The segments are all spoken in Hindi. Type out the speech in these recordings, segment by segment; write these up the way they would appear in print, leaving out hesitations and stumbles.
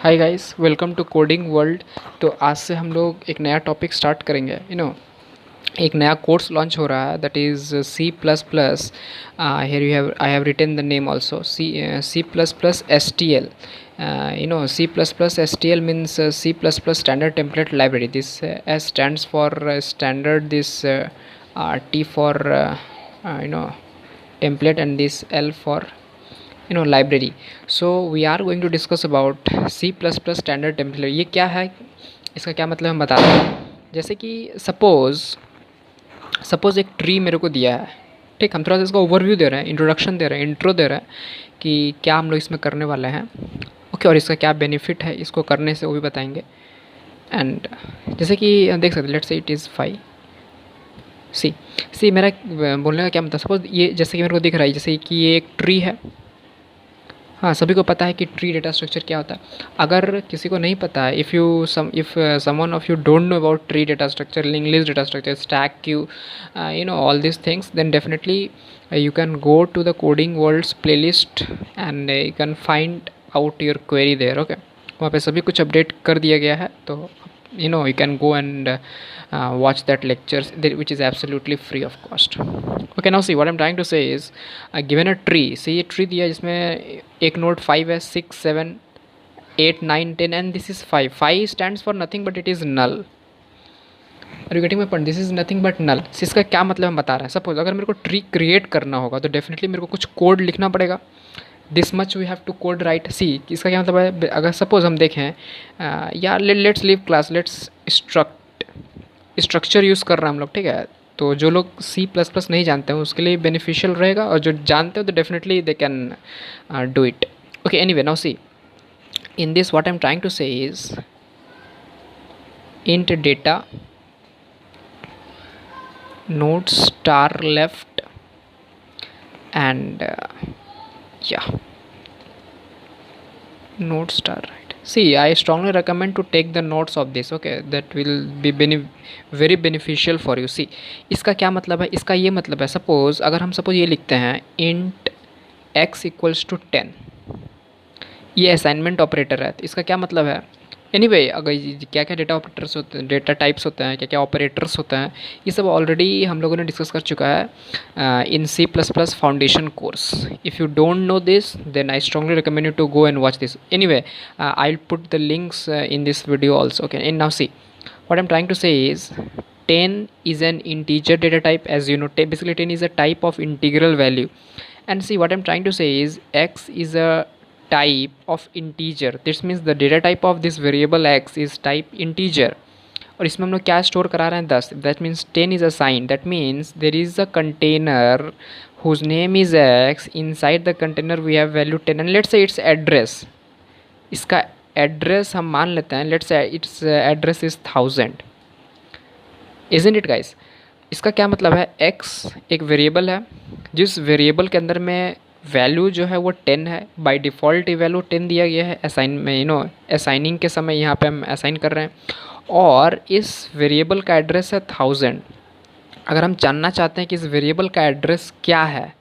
Hi guys, welcome to coding world. तो आज से हम लोग एक नया टॉपिक स्टार्ट करेंगे। एक नया कोर्स लॉन्च हो रहा है, that is C plus plus. Here you have I have written the name also, C plus plus S T L. C plus plus S T L means C plus plus standard template library. This S stands for standard, this T for template, and this L for library. So we are going to discuss about C++ standard template. ये क्या है, इसका क्या मतलब हम बताते हैं। जैसे कि सपोज़ एक ट्री मेरे को दिया है, ठीक। हम थोड़ा सा इसका ओवरव्यू दे रहे हैं, इंट्रोडक्शन दे रहे हैं, इंट्रो दे रहे हैं कि क्या हम लोग इसमें करने वाले हैं, ओके। और इसका क्या बेनिफिट है इसको करने से, वो भी बताएंगे। एंड जैसे कि देख सकते, लेट्स से इट इज़ 5 सी मेरा बोलने का क्या मतलब, सपोज ये जैसे कि मेरे को दिख रहा है जैसे कि ये एक ट्री है। हाँ, सभी को पता है कि ट्री डेटा स्ट्रक्चर क्या होता है। अगर किसी को नहीं पता है, if someone of you don't know about tree data structure, link list data structure, stack queue, all this things, then definitely you can go to the coding world's playlist and you can find out your query there, okay। वहाँ पे सभी कुछ अपडेट कर दिया गया है, तो you can go and watch that lectures which is absolutely free of cost, okay। now see what I'm trying to say is, given a tree, see ये tree दिया जिसमें एक नोड 5 है, 6 7 8 9 10 and this is 5 stands for nothing but it is null। Are you getting my point? This is nothing but null. इसका क्या मतलब हम बता रहे हैं। सपोज अगर मेरे को ट्री क्रिएट करना होगा तो डेफिनेटली मेरे को कुछ कोड लिखना पड़ेगा। This much we have to code right. See इसका क्या मतलब है, अगर सपोज हम देखें या let's leave class, let's structure use कर रहे हैं हम लोग, ठीक है। तो जो लोग सी प्लस प्लस नहीं जानते हैं उसके लिए बेनिफिशियल रहेगा, और जो जानते हो तो definitely they can do it, okay. Anyway, now see in this what I am trying to say is int data node star left and node star right. See, I strongly recommend to take the notes of this, okay। that will be very beneficial for you। see, इसका क्या मतलब है, इसका ये मतलब है, सपोज अगर हम सपोज ये लिखते हैं int x इक्वल्स टू 10, ये असाइनमेंट ऑपरेटर है, तो इसका क्या मतलब है। एनीवे, अगर क्या क्या डेटा ऑपरेटर्स होते हैं, डेटा टाइप्स होते हैं, क्या क्या ऑपरेटर्स होते हैं, ये सब ऑलरेडी हम लोगों ने डिस्कस कर चुका है in C plus plus foundation course. If you don't know this then I strongly recommend you to go and watch this. Anyway, I will put the links in this video also, okay. And now see what I am trying to say is 10 is an integer data type, as you know। basically 10 is a type of integral value, and see what I'm trying to say is x is a type of integer। this means the data type of this variable x is type integer, और इसमें हम लोग क्या स्टोर करा रहे हैं 10। that means 10 is assigned, that means there is a container whose name is x, inside the container we have value 10 and let's say its address, इसका एड्रेस हम मान लेते हैं, let's say it's address is 1000, isn't it guys। इसका क्या मतलब है, x एक वेरिएबल है, जिस वेरिएबल के अंदर में वैल्यू जो है वो 10 है। बाय डिफ़ॉल्ट ये वैल्यू 10 दिया गया है असाइन में, असाइनिंग के समय यहाँ पे हम असाइन कर रहे हैं, और इस वेरिएबल का एड्रेस है 1000। अगर हम जानना चाहते हैं कि इस वेरिएबल का एड्रेस क्या है,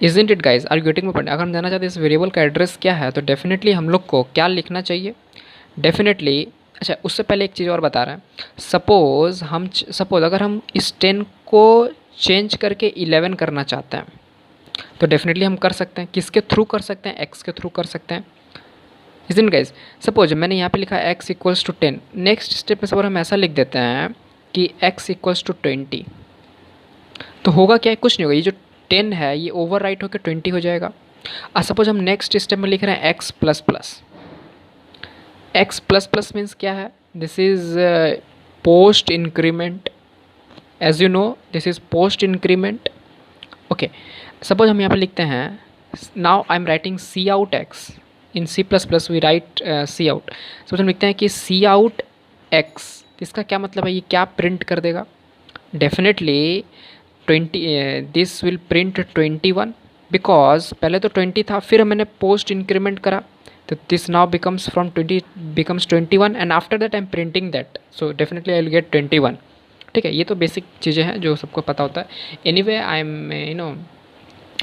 isn't it guys, are you getting my point. अगर हम जानना चाहते हैं इस वेरिएबल का एड्रेस क्या है, तो डेफिनेटली हम लोग को क्या लिखना चाहिए, डेफिनेटली। अच्छा, उससे पहले एक चीज़ और बता रहे हैं। सपोज़ अगर हम इस 10 को चेंज करके 11 करना चाहते हैं, तो डेफिनेटली हम कर सकते हैं। किसके थ्रू कर सकते हैं, x के थ्रू कर सकते हैं, इसलिए गाइज। सपोज मैंने यहाँ पे लिखा है x equals to 10, next step में सपोज हम ऐसा लिख देते हैं कि x इक्वल्स टू 20, तो होगा क्या, कुछ नहीं होगा, ये जो 10 है ये ओवर राइट होकर 20 हो जाएगा। और सपोज हम नेक्स्ट स्टेप में लिख रहे हैं x plus plus. x plus plus means क्या है, this is post increment, as you know this is post increment, okay. Suppose हम यहाँ पे लिखते हैं, now I am writing C out X, in C plus plus we write C out. Suppose हम लिखते हैं कि सी आउट एक्स, इसका क्या मतलब है, ये क्या प्रिंट कर देगा, definitely 20, this will print 21, because पहले तो 20 था, फिर मैंने पोस्ट इंक्रीमेंट करा, तो this now becomes from 20 becomes 21 and after that I M printing that, so definitely I will get 21, ठीक है। ये तो बेसिक चीज़ें हैं जो सबको पता होता है। Anyway, I am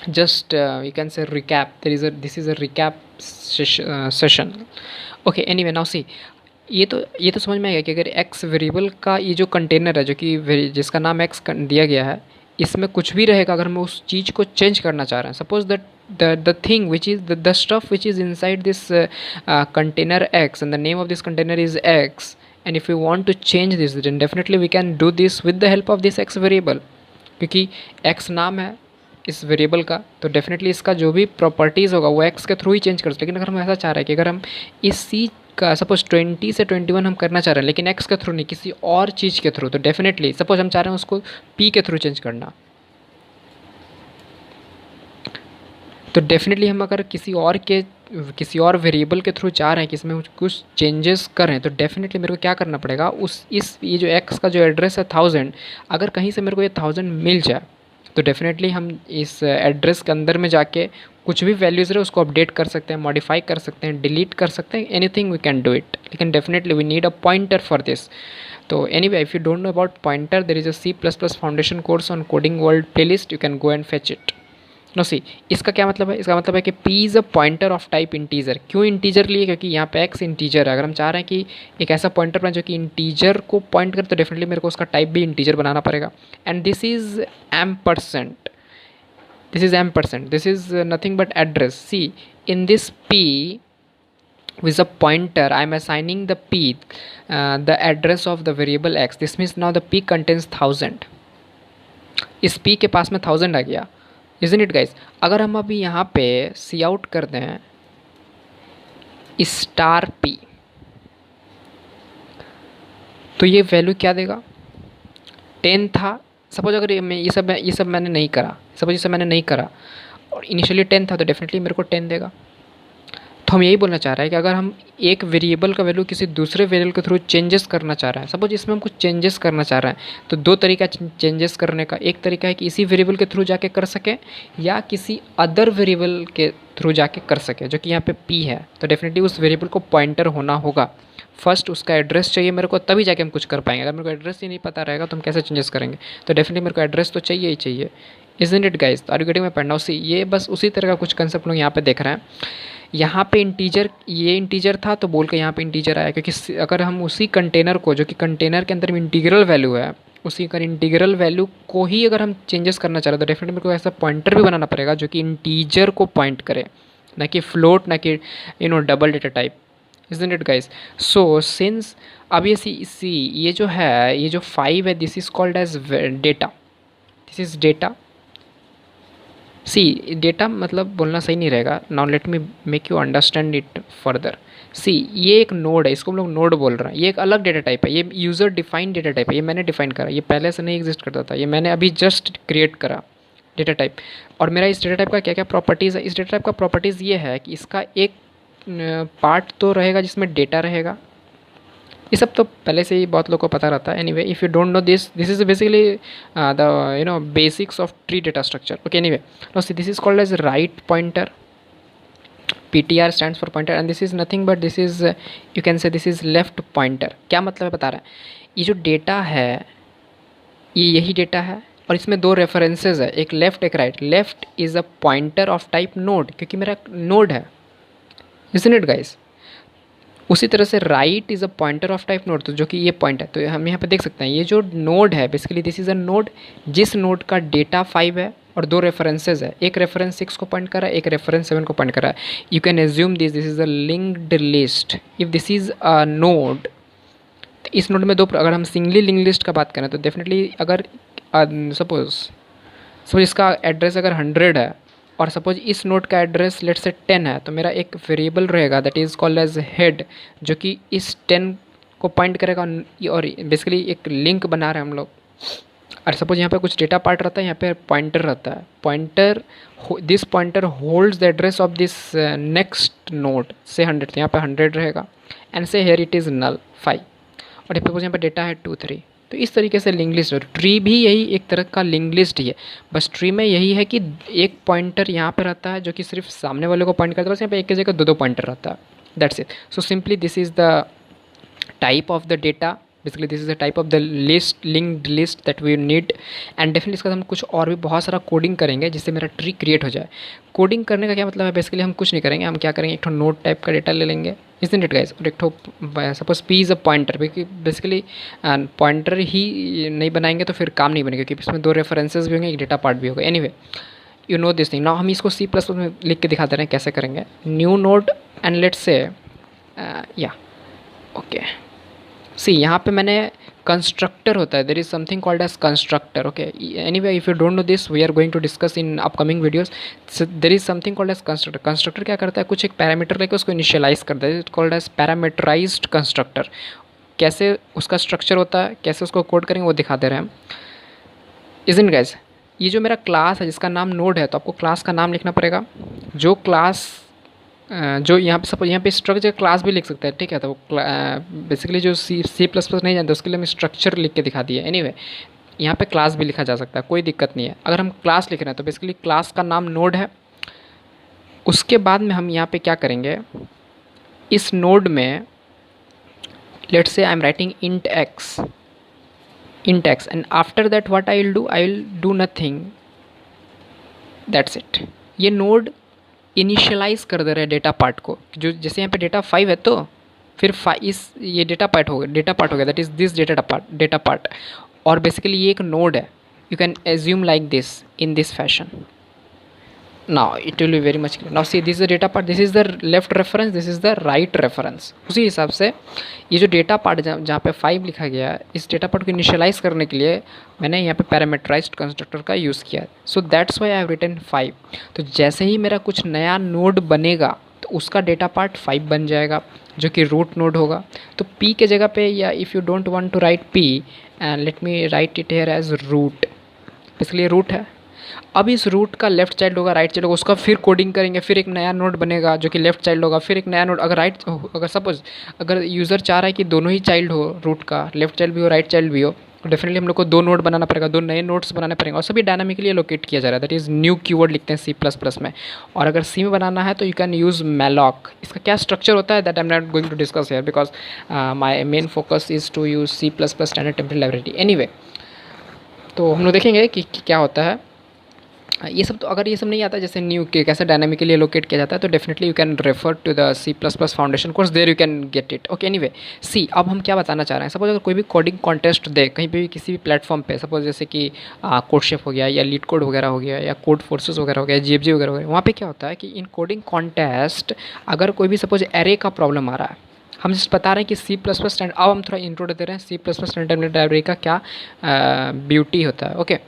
just you can say recap. This is a recap session. Okay anyway now see, ये तो समझ में आएगा कि अगर एक्स वेरिएबल का ये जो कंटेनर है जो कि जिसका नाम एक्स दिया गया है, इसमें कुछ भी रहेगा, अगर हम उस चीज़ को चेंज करना चाह रहे हैं, suppose that the thing which is the stuff which is inside this container x and the name of this container is x, and if we want to change this then definitely we can do this with the help of this x variable, क्योंकि x नाम है इस वेरिएबल का, तो डेफिनेटली इसका जो भी प्रॉपर्टीज़ होगा वो x के थ्रू ही चेंज कर सकते हैं। लेकिन अगर हम ऐसा चाह रहे हैं कि अगर हम इस c का सपोज 20 से 21 हम करना चाह रहे हैं लेकिन x के थ्रू नहीं, किसी और चीज़ के थ्रू, तो डेफिनेटली सपोज हम चाह रहे हैं उसको p के थ्रू चेंज करना, तो डेफिनेटली हम अगर किसी और वेरिएबल के थ्रू चाह रहे हैं कि इसमें कुछ चेंजेस करें, तो डेफिनेटली मेरे को क्या करना पड़ेगा, ये जो x का जो एड्रेस है 1000, अगर कहीं से मेरे को ये 1000 मिल जाए तो डेफिनेटली हम इस एड्रेस के अंदर में जाके कुछ भी वैल्यूज़ रहे उसको अपडेट कर सकते हैं, मॉडिफाई कर सकते हैं, डिलीट कर सकते हैं, anything we can do it. लेकिन definitely we need a pointer for this. तो anyway if you don't know about pointer, there is a C++ foundation course on coding world playlist, you can go and fetch it. No see, इसका क्या मतलब है, इसका मतलब है कि p is a pointer of type integer. क्यों इंटीजर लिए, क्योंकि यहाँ पे x इंटीजर है। अगर हम चाह रहे हैं कि एक ऐसा पॉइंटर बनाए जो कि इंटीजर को पॉइंट करे, तो डेफिनेटली मेरे को उसका टाइप भी इंटीजर बनाना पड़ेगा। And this is ampersand, this is nothing but address. See, in this p with a pointer I am assigning the p the address of the variable x. This means now the p contains 1000, इस p के पास में 1000 आ गया, isn't it guys? अगर हम अभी यहाँ पे सी आउट कर दें स्टार p, तो ये वैल्यू क्या देगा, 10 था। सपोज अगर ये सब मैंने नहीं करा, सपोज ये सब मैंने नहीं करा और इनिशियली 10 था, तो डेफिनेटली मेरे को 10 देगा। तो हम यही बोलना चाह रहे हैं कि अगर हम एक वेरिएबल का वैल्यू किसी दूसरे वेरिएबल के थ्रू चेंजेस करना चाह रहे हैं, सपोज इसमें हम कुछ चेंजेस करना चाह रहे हैं, तो दो तरीका चेंजेस करने का। एक तरीका है कि इसी वेरिएबल के थ्रू जाके कर सकें या किसी अदर वेरिएबल के थ्रू जाके कर सकें, जो कि यहाँ पे p है। तो डेफिनेटली उस वेरिएबल को पॉइंटर होना होगा, फर्स्ट उसका एड्रेस चाहिए मेरे को, तभी जाके हम कुछ कर पाएंगे। अगर मेरे को एड्रेस ही नहीं पता रहेगा तो हम कैसे चेंजेस करेंगे, तो डेफिनेटली मेरे को एड्रेस तो चाहिए ही चाहिए। Isn't it guys? Are you getting my point? Now see, ये बस उसी तरह का कुछ कंसेप्ट लोग यहाँ पे देख रहे हैं। यहाँ पे इंटीजर, ये इंटीजर था तो बोल के यहाँ पे इंटीजर आया, क्योंकि अगर हम उसी कंटेनर को, जो कि कंटेनर के अंदर में इंटीग्रल वैल्यू है, उसी का इंटीग्रल वैल्यू को ही अगर हम चेंजेस करना चाह रहे हैं, तो डेफिनेटली मेरे को ऐसा पॉइंटर भी बनाना पड़ेगा जो कि इंटीजर को पॉइंट करे, ना कि फ्लोट, ना कि double data type. Isn't it guys? So since अब ये जो है, ये जो 5 है, this is called as data, this is data. See, data मतलब बोलना सही नहीं रहेगा। Now let me make you understand it further. See, ये एक नोड है, इसको हम लोग नोड बोल रहे हैं। ये एक अलग डेटा टाइप है, ये यूज़र डिफाइंड डेटा टाइप है। ये मैंने डिफाइन करा, ये पहले से नहीं एग्जिस्ट करता था, ये मैंने अभी जस्ट क्रिएट करा डेटा टाइप। और मेरा इस डेटा टाइप का क्या क्या प्रॉपर्टीज़ है, इस डेटा टाइप का प्रॉपर्टीज़ ये है कि इसका एक पार्ट तो रहेगा जिसमें डेटा रहेगा। ये सब तो पहले से ही बहुत लोगों को पता रहता है। Anyway, if you don't know this is basically the basics of tree data structure. Okay, anyway, no see, this is called as right pointer. PTR stands for pointer and this is nothing but this is, you can say this is left pointer. क्या मतलब है बता रहा है, ये जो डेटा है ये यही डेटा है और इसमें दो रेफरेंसेस है, एक लेफ़्ट एक right. Left is a pointer of type node, क्योंकि मेरा नोड है, isn't it guys? उसी तरह से right is a pointer of type node, तो जो कि ये पॉइंट है। तो हम यहाँ पे देख सकते हैं ये जो नोड है, basically this is a node, जिस नोड का डेटा 5 है और दो रेफरेंसेस है। एक रेफरेंस 6 को पॉइंट कर रहा है, एक रेफरेंस 7 को पॉइंट कर रहा है। You can assume this is a linked list. If this is a node, इस नोड में दो, अगर हम सिंगली लिंक लिस्ट का बात करें तो डेफिनेटली अगर सपोज इसका एड्रेस अगर 100 है और सपोज इस नोड का एड्रेस लेट से 10 है, तो मेरा एक वेरिएबल रहेगा that is called as head, जो कि इस 10 को पॉइंट करेगा। और बेसिकली एक लिंक बना रहे हैं हम लोग। और सपोज यहाँ पे कुछ डेटा पार्ट रहता है, यहाँ पे पॉइंटर रहता है। Pointer, this pointer holds the address of this next node से 100, तो यहाँ पे 100 रहेगा। एंड से हेयर इट इज़ नल 5, और सपोज यहाँ पे डेटा है 2 3। तो इस तरीके से लिंक लिस्ट, ट्री भी यही एक तरह का लिंक लिस्ट ही है। बस ट्री में यही है कि एक पॉइंटर यहाँ पे रहता है जो कि सिर्फ सामने वाले को पॉइंट करता है, बस यहाँ पे एक की जगह दो पॉइंटर रहता है। That's it. So simply this is the type of the data basically this is the type of the list, linked list that we need. And definitely इसका हम कुछ और भी बहुत सारा कोडिंग करेंगे जिससे मेरा ट्री क्रिएट हो जाए। कोडिंग करने का क्या मतलब है, बेसिकली हम कुछ नहीं करेंगे, हम क्या करेंगे, एक नोड टाइप का डेटा ले लेंगे, इसमें इट गाइस, और एक suppose P is a pointer, क्योंकि बेसिकली पॉइंटर ही नहीं बनाएंगे तो फिर काम नहीं बनेगा, क्योंकि इसमें 2 रेफरेंसेस भी होंगे, एक डेटा पार्ट भी होगा। Anyway you know this thing. Now हम इसको C++ में लिख के दिखा दे रहे हैं कैसे करेंगे। New node and let's say या ओके, सी यहाँ पे मैंने कंस्ट्रक्टर होता है, there is something called as constructor. Okay, anyway if you don't know this we are going to discuss in upcoming videos. There is something called as constructor. Constructor क्या करता है, कुछ एक पैरामीटर लेकर उसको इनिशियलाइज करता है, it called as parameterized constructor. कैसे उसका स्ट्रक्चर होता है, कैसे उसको कोड करेंगे वो दिखा दे रहे हैं हम। इजंट गाइस, ये जो मेरा क्लास है जिसका नाम नोड है, तो आपको क्लास का नाम लिखना पड़ेगा। जो क्लास जो यहाँ पे सपोज यहाँ पे स्ट्रक्चर क्लास भी लिख सकते हैं, ठीक है। तो बेसिकली जो C++ नहीं जानते उसके लिए हम स्ट्रक्चर लिख के दिखा दिए। एनीवे यहाँ पे क्लास भी लिखा जा सकता है, कोई दिक्कत नहीं है। अगर हम क्लास लिख रहे हैं तो बेसिकली क्लास का नाम नोड है। उसके बाद में हम यहाँ पे क्या करेंगे, इस नोड में let's say I am writing int x and after that what I will do nothing, that's it। ये नोड इनिशियलाइज़ कर दे रहे हैं डेटा पार्ट को, जो जैसे यहाँ पे डेटा 5 है तो फिर ये डेटा पार्ट हो गया that is this data part. और बेसिकली ये एक नोड है, you can assume like this in this fashion. Now it will be very much clear. Now see this is the data part, this is the left reference, this is the right reference. उसी हिसाब से ये जो डेटा पार्ट जहाँ पे 5 लिखा गया है, इस डेटा पार्ट को इनिशियलाइज करने के लिए मैंने यहाँ पे पैरामीटराइज्ड कंस्ट्रक्टर का यूज़ किया। So that's why I have written 5। तो जैसे ही मेरा कुछ नया नोड बनेगा तो उसका डेटा पार्ट 5 बन जाएगा, जो कि रूट नोड होगा। तो P के जगह पे, या if you don't want to write P and let me write it here as root, इसलिए रूट है। अब इस रूट का लेफ्ट चाइल्ड होगा, राइट चाइल्ड होगा, उसका फिर कोडिंग करेंगे, फिर एक नया नोड बनेगा जो कि लेफ्ट चाइल्ड होगा, फिर एक नया नोड। अगर सपोज अगर यूज़र चाह रहा है कि दोनों ही चाइल्ड हो, रूट का लेफ्ट चाइल्ड भी हो राइट चाइल्ड भी हो, तो डेफिनेटली हम लोग को 2 नोड बनाना पड़ेगा, 2 नए नोड्स बनाने पड़ेंगे, और सभी डायनामिकली एलोकेट किया जा रहा है। दैट इज़ न्यू कीवर्ड लिखते हैं C++ में। और अगर C में बनाना है तो यू कैन यूज़ malloc। इसका क्या स्ट्रक्चर होता है that I am not going to discuss here, because my main focus is to use C++ standard template library. Anyway तो हम लोग देखेंगे कि क्या होता है ये सब। तो अगर ये सब नहीं आता, जैसे न्यू के कैसे डायनामिकली एलोकेट किया जाता है, तो definitely you can refer to the C++ foundation course, there you can get it. Okay, anyway see, अब हम क्या बताना चाह रहे हैं। सपोज अगर कोई भी कोडिंग कॉन्टेस्ट दे कहीं पे भी, किसी भी प्लेटफॉर्म पे, सपोज जैसे कि कोडशेफ हो गया, या लीड कोड वगैरह हो गया, या कोड फोर्सेस वगैरह हो गया, GFG वगैरह हो गया, वहाँ पे क्या होता है कि इन कोडिंग कॉन्टेस्ट अगर कोई भी सपोज एरे का प्रॉब्लम आ रहा है, हम जिस बता रहे हैं कि C++ स्टैंडर्ड, अब हम थोड़ा इंट्रो दे रहे हैं C++ स्टैंडर्ड लाइब्रेरी का क्या ब्यूटी होता है। ओके,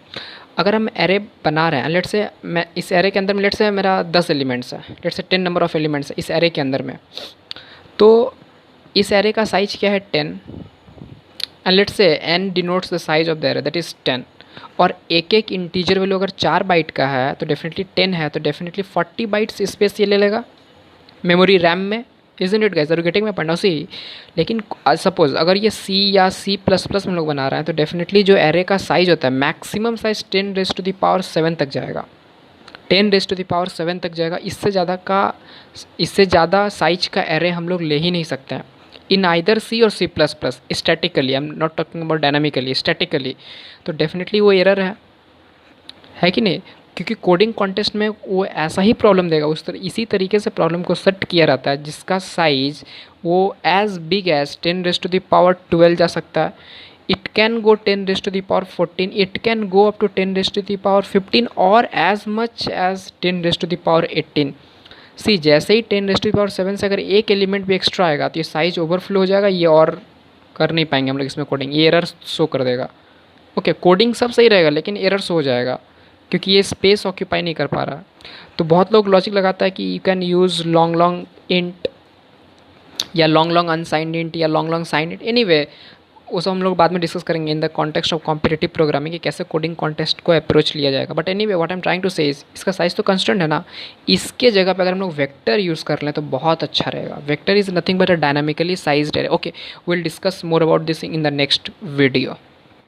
अगर हम एरे बना रहे हैं, लेट्स से मैं इस एरे के अंदर में, लेट्स से मेरा 10 एलिमेंट्स है, let's say 10 number of elements है इस एरे के अंदर में, तो इस एरे का साइज क्या है 10, and let's say n denotes the size of the array that is 10। और एक एक इंटीजर वैल्यू अगर 4 बाइट का है तो डेफिनेटली 10 है, तो डेफिनेटली 40 बाइट्स स्पेस ये ले लेगा मेमोरी रैम में। Isn't it guys, are you getting my point? Now see, लेकिन सपोज अगर ये C या C++ में लोग बना रहे हैं तो डेफिनेटली जो एरे का साइज होता है मैक्सिमम साइज 10⁻⁷ तक जाएगा, 10⁻⁷ तक जाएगा। इससे ज़्यादा साइज का एरे हम लोग ले ही नहीं सकते हैं इन आइदर C और C++। Statically, I am not talking about dynamically, statically तो डेफिनेटली वो एरर है कि नहीं, क्योंकि कोडिंग कॉन्टेस्ट में वो ऐसा ही प्रॉब्लम देगा, इसी तरीके से प्रॉब्लम को सेट किया रहता है जिसका साइज वो एज बिग एज 10⁻12 जा सकता है। It can go 10⁻14, it can go up to 10⁻15 और एज मच एज 10⁻18। सी, जैसे ही 10⁻7 से अगर एक एलिमेंट भी एक्स्ट्रा आएगा तो ये साइज ओवरफ्लो हो जाएगा, ये और कर नहीं पाएंगे हम लोग इसमें कोडिंग, ये एरर शो कर देगा। ओके, कोडिंग सब सही रहेगा लेकिन एरर शो हो जाएगा क्योंकि ये स्पेस ऑक्यूपाई नहीं कर पा रहा। तो बहुत लोग लॉजिक लगाता है कि you can use long int, या लॉन्ग अनसाइंड इंट, या लॉन्ग साइंड इंट। एनीवे वो सब हम लोग बाद में डिस्कस करेंगे in the context of competitive programming कि कैसे कोडिंग कॉन्टेस्ट को अप्रोच लिया जाएगा। But anyway what I am trying to say is, इसका साइज तो कंस्टेंट है ना, इसके जगह पे अगर हम लोग वेक्टर यूज़ कर लें तो बहुत अच्छा रहेगा। Vector is nothing but a dynamically sized array. Okay, will discuss more about this in the next video.